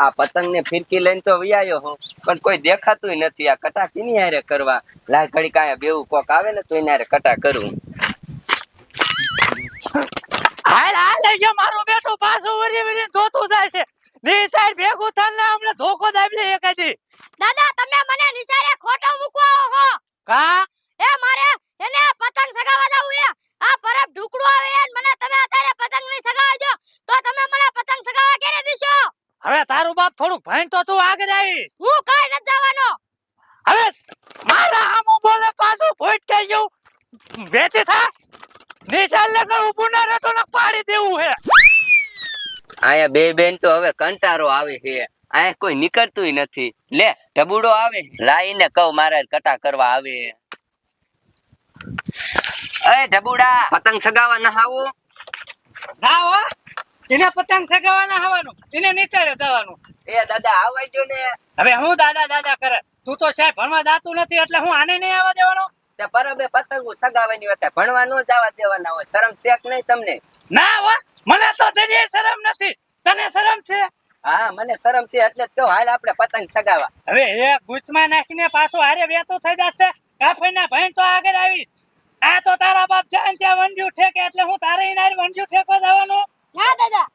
આ પતંગ ને ફિરકી લઈને તો વૈયાયો હું, પણ કોઈ દેખાતું નથી. આ કટા કીની હારે કરવા? લાય ઘડી કાયા બેવું કોક આવે ને તો એને હારે કટા કરું. હાલ હાલ જે મારો બેટો પાછો વરી વરી જોતું જાય છે. નિસાર ભેગું થાને અમને ધોકો દાબી લે એકાદી. દાદા તમે મને નિસારે ખોટો મૂકવો હો. કા એ મારે એને પતંગ સગાવા જાવું છે. આ પરબ ઢુકડો આવે ને મને તમે અત્યારે પતંગ નહીં સગાવજો તો તમે મને પતંગ સગાવા કેરે દેશો? હવે તારું બાપ થોડુંક ભણ તો તું આગળ આવી. હું કાઈ ન જવાનો. હવે મારા આમો બોલે પાછું ભોટ કે ગયું. વેતી થા. નિસાર લે કે ઊભું ના રહેતો ને પાડી દેવું હે. આયા બે બેન તો હવે કંટારો આવે છે. આયા કોઈ નીકળતું નથી. લે ઢબુડો આવે, લાઈને કહું મારે કટા કરવા આવે. એ ઢબુડા, પતંગ સગાવા ના આવો? ના હો, એને પતંગ સગાવાના હવાનું, એને નિસારે જવાનું. એ દાદા આવજો ને. હવે હું દાદા દાદા કરે? તું તો સાહેબ ભણવા જાતું નથી એટલે હું આને નહીં આવવા દેવાનો. તે પરબે પતંગો સગાવાની હતા, ભણવા નો જવા દેવાના હોય. શરમ શેક નહીં તમને? ના હો, મને તો તેની શરમ નથી. તને શરમ છે? હા મને શરમ છે એટલે જ કહું હાલ આપણે પતંગ સગાવા. હવે એ ગુચમાં નાખીને પાછો હારે વેતો થઈ જશે. કાફીના ભાઈ તો આગળ આવી. આ તો તારા બાપ જાય ત્યાં વંડ્યું ઠેકે એટલે હું તારે ઇનાર વંડ્યું ઠેકવા જવાનું. ના દાદા.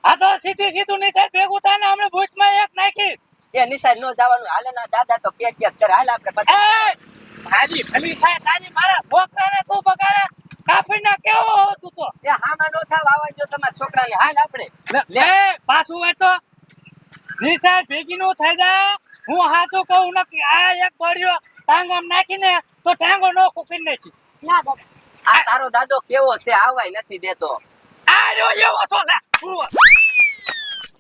આ તો સીધું નિસાર ભેગું થાય ને હમણે ભૂતમાં એક નાખી. એ નિશાળ નો જવાનું હાલે ના દાદા તો પેટ કરે. હાલ આપણે પતંગ. મારી ભલી થાય તારી મારા છોકરાને તું બગાડે. કાફીના કેવો હો તું તો. એ હામાં નો થાવ આવજો તમારા છોકરાને. હાલ આપણે લે પાછું હોય તો નિસાર ભેગી નું થઈ જાય. હું હાચું કહું નથી. આ એક બળ્યો ટાંગામ નાખીને તો ટાંગો નો કુકીને નાખી. ના દાદા. આ તારો દાદો કેવો છે? આવાય નથી દેતો. આ જો એવો છો લે.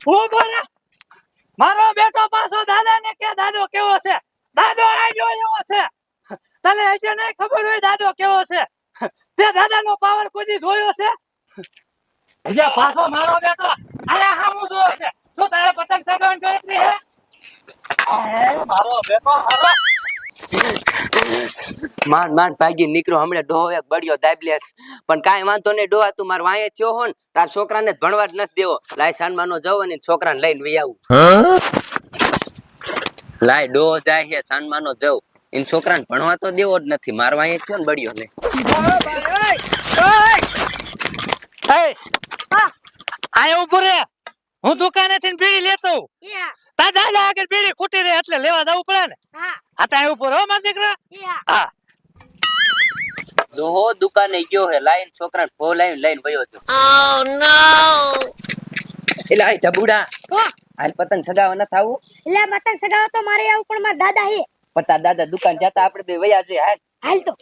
હું બોલે મારો બેટો પાછો દાદાને કે દાદો કેવો છે? દાદો આ જો એવો છે. તને હજે નહીં ખબર હોય દાદો કેવો છે? તે દાદાનો પાવર કોઈ જોયો છે? હજે પાછો મારો બેટો અરે હામું જોયો છે. તો તારે પતંગ ચગાવવાની ગણતરી હે? મારો બેટો હારો માંડ ભાગી નીકળો. હમણે ડોહો એક બળ્યો દાબલે. પણ કાંઈ વાંધો નહીં ડોહા, તું માર વાંહે થયો હો ને, તાર છોકરાને જ ભણવા જ નથી દેવો. લાય સાનમાનો જવો ને છોકરાને લઈને વઈ આવું. લાય ડોહો જાય છે, સાનમાનો જવ. એને છોકરાને ભણવા તો દેવો જ નથી. માર વાંહે થયો ને બળ્યો ને. આય ઉભો રે. હું દુકાનેથી બીડી લેતો. યા. તા દાદા આગળ બીડી ખૂટી રહે એટલે લેવા જવું પડે ને. હા. આ તા ઉપર હો માર દીકરા. યા. હા ડોહો દુકાને ગયો હે, લાઈન છોકરાને ફો લઈને વયો ગયો. Oh no. એટલે આ ઢબુડા ઓ હાલ પતંગ સગાવા ન થાવું. એટલે પતંગ સગાવો તો મારે આવું પણ મારા દાદા હે. પણ તાર દાદા દુકાન જતા આપણે બે વયા જઈએ. હાલ હાલ તો.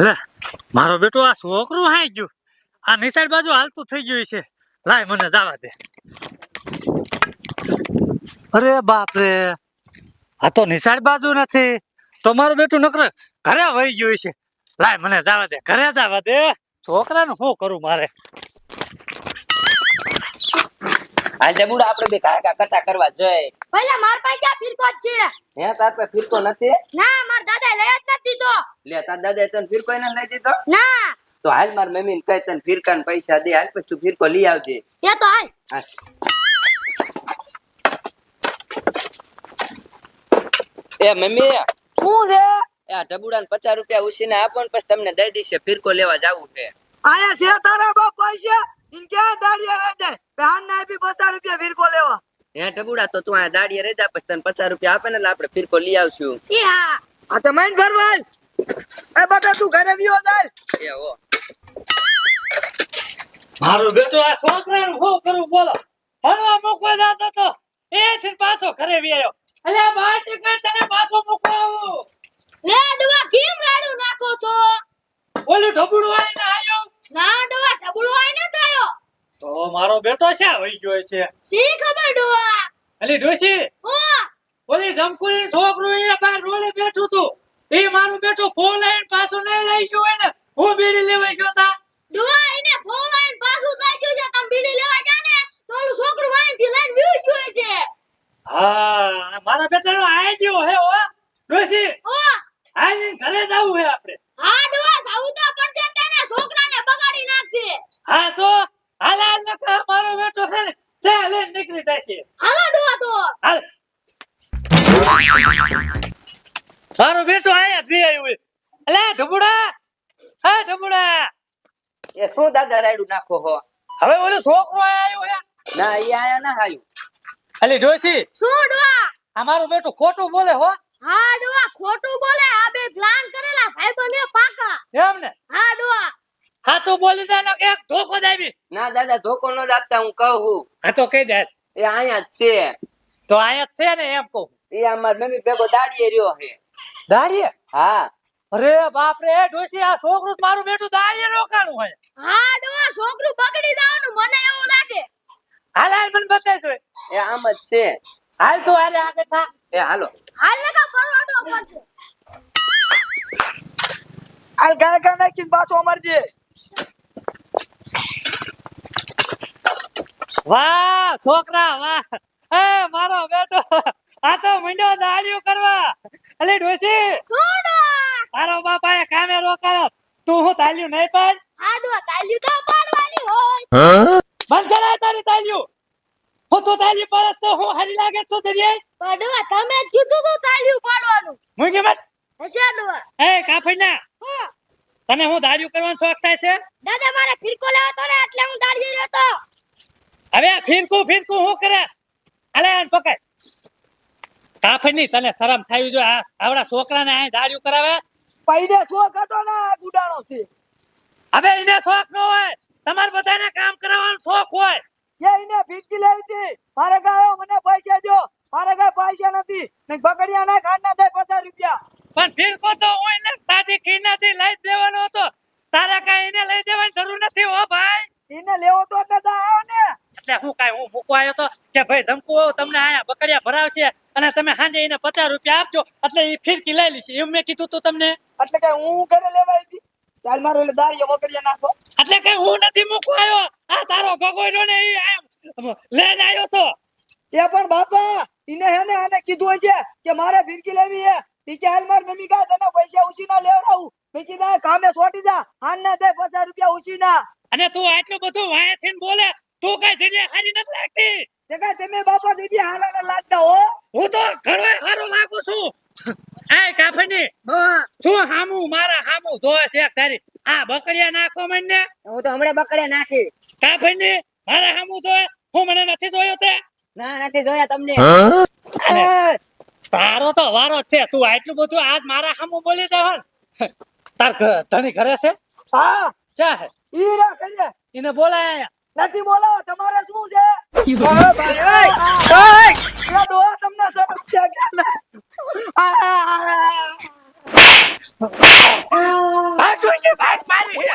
લે મારો બેટો આ છોકરું હાઈ ગયું. આ નિસાર બાજુ હાલતું થઈ ગયું છે. લાય મને જવા દે. અરે બાપ રે, આ તો નિસાર બાજુ નથી તો મારું બેટું નકર ઘરે વહી ગયું છે. લાય મને જવા દે, ઘરે જવા દે. છોકરાનું શું કરું મારે? હાલ ઢબુડા આપણે બે કાકા કટા કરવા જઈએ. પહેલા માર પાસે ક્યાં ફિરકો જ છે? હે તાર પાસે ફિરકો નથી? ના માર દાદા લઈ જ નથી દીધો. લે તાર દાદા તને ફિરકો એને લઈ દીધો? ના. તો હાલ માર મમ્મી ને કહે તને ફિરકાના પૈસા દે. હાલ પછી તું ફિરકો લઈ આવજે. એ તો હાલ. હાલ. એ મમ્મી શું છે? આ ઢબુડાને 50 રૂપિયા ઉછીને આપો ને પછી તમને દઈ દઈશે. ફિરકો લેવા જાવું છે. આયા છે તારા બાપ પૈસા ઇન ક્યાં દાડિયા રહી જાય? બહાર ના આપી 50 રૂપિયા ફિરકો લેવા. હે ઢબુડા તો તું આ દાડીએ રહી જા, પછી તને 50 રૂપિયા આપે ને એટલે આપણે ફિરકો લઈ આવશું. એ હા. આ તો મૈન ભરવાલ. એ બટા તું ઘરે વિયો જાય. એ હો મારો બેટો આ છોકરાનું શું કરું બોલો? ભણવા મૂકવા જતો તો એથી પાછો ઘરે વ્યાયો. અલ્યા બહાર નીકળ, તને પાછો મૂકવા આવું. લે ડુવા કેમ રાડું નાખો છો? ઓલું ઢબુડું આવીને આયો. ના ડુવા ઢબુડો આઈ ન થયો. તો મારો બેટો શા વઈ ગયો છે? સી ખબર ડુવા. અલી ડોશી, ઓ ઓલી જમકુલી છોકરું એ બહાર રોલે બેઠું તું. એ મારું બેટો ફોન લઈને પાછો નહીં લઈ ગયો હોય ને, હું બીડી લેવા ગયો તા. ડુવા એને ફોન લઈને પાછું થઈ ગયું છે. તમે બીડી લેવા ગયા ને તો ઓલું છોકરું વાઈથી લઈને વ્યુ જોઈ છે. હા મારા બેટાનો આઈ ગયો હે હો. ડોશી, ઓ આઈને ઘરે જાવું હે આપણે. હા ડુવા સાઉ તો પડશે તેને છોકરાને બગાડી નાખશે. હા તો હાલ હાલ નકર મારો બેટો છે ને એ શું દાદા રાયડું નાખો હો હવે ઓલો છોકરો આવ્યો હે ના ઈ આયા ના હાયું અલી ડોસી શું ડોહા અમારું બેટું ખોટું બોલે હો હા ડોહા ખોટું બોલે આ બે પ્લાન કરેલા ભાઈબંધે પાકા એમ ને હા ડોહા ખાતું બોલી દે ને એક ધોકો દાબી ના દાદા ધોકો ન દાખતા હું કહું હા તો કહી દે એ આયા જ છે તો અહીંયા છે ને એમ કહું એ અમાર મમ્મી ભેગો દાડીએ રહ્યો છે દાડીએ હા અરે બાપ રે ડોસી આ છોકરું તો મારું બેટું દાડીએ રોકાણું હોય હા ડોહા છોકરું બગડી જવાનું મને એવું લાગે હાલ હાલ મને બતાવજો એ આમ જ છે હાલ તું હાલે આગળ થા એ હાલો હાલ નકા પરવાડો પડશે હાલ ગાય નાખીને પાછો અમરજે. વાહ છોકરા વાહ એ મારો બેટો આ તો મંડ્યો દાડિયું કરવા અલે ડોસી શું ડોહા તારો બાપાએ કામે રોકાયો તું હું તાલ્યું નહીં પાડ હા ડોહા તાલ્યું તો પાડવાની હોય બંધ કરાય તારી તાલ્યું હું તું તાલી પરત તો હું હારી લાગે તું દરિયાઈ પણ ડોહા તમે જ કીધું તું તાલ્યું પાડવાનું મુંગી મત હશે ડોહા એ કાફીના હા તને હું દાડિયું કરવાનો શોખ થાય છે દાદા મારે ફિરકો લેવો તો ને એટલે હું દાડી રહ્યો તો હવે ફિરકું હું કરે અલે આન પકડ કાફીની તને શરમ થાય જો આ આવડા છોકરાને આ દાડિયું કરાવે પૈને શોખ હતો ને આ ગુડાણો છે. હવે એને શોખ ન હોય તમારે બધાને કામ કરાવવાનો શોખ હોય એને ફીટકી લેવી હતી મારે ગાયો મને પૈસા દો મારે કઈ પૈસા નથી ને બકડિયા ના ખાડ ના થાય 50 રૂપિયા પણ ફિરકો તો હોય ને તાજી ખીનાથી લઈ જ દેવાનો હતો તારે કઈ એને લઈ દેવાની જરૂર નથી હો ભાઈ એને લેવો તો એટલે તો આવ્યો ને એટલે હું મૂકવા આવ્યો તો કે ભાઈ ધમકુ તમને આયા બકડિયા ભરાવશે અને તમે સાંજે એને 50 રૂપિયા આપજો એટલે એ ફિરકી લઈ લેશે એમ મેં કીધું તું તમને એટલે કે હું ઘરે લેવા આવી હતી ચાલ મારો એટલે દાડીઓ બકડિયા નાખો એટલે કઈ હું નથી મૂકવા આવ્યો આ તારો ગગોયરો ને ઈ લઈને આવ્યો તો એ પણ બાપા એને હે ને આને કીધું હોય છે કે મારે ફિરકી લેવી હે ઈ કે હાલ માર મમ્મી કહે તને પૈસા ઉછી ના લેવડાવું મેં કીધા કામે છોટી જા હાન ના દે 50 રૂપિયા ઉછી ના અને તું આટલું બધું વાયાથી બોલે તું કઈ જગ્યાએ હારી નથી લાગતી તે કાંઈ તમે બાપા દીદી હારા લાગતા હો હું તો ઘણોય સારો લાગુ છું એ કાફની શું હામું મારા હામું ધોય છે તારી આ બકરિયા નાખો મને હું તો હમણાં બકડે નાખી કાફની મારા હામું ધોય હું મને નથી જોયો તે ના નથી જોયા તમને અને તારો તો વારો જ છે તું આટલું બધું આજ મારા હામું બોલી દે હો તાર ધણી ઘરે છે હા ચા હે ઈ રા કરીએ એને બોલાય નથી બોલાવો તમારે શું છે ડોહા તમને શરમ છે કે ના? ભાગ જોઈ ભાગ મારી હે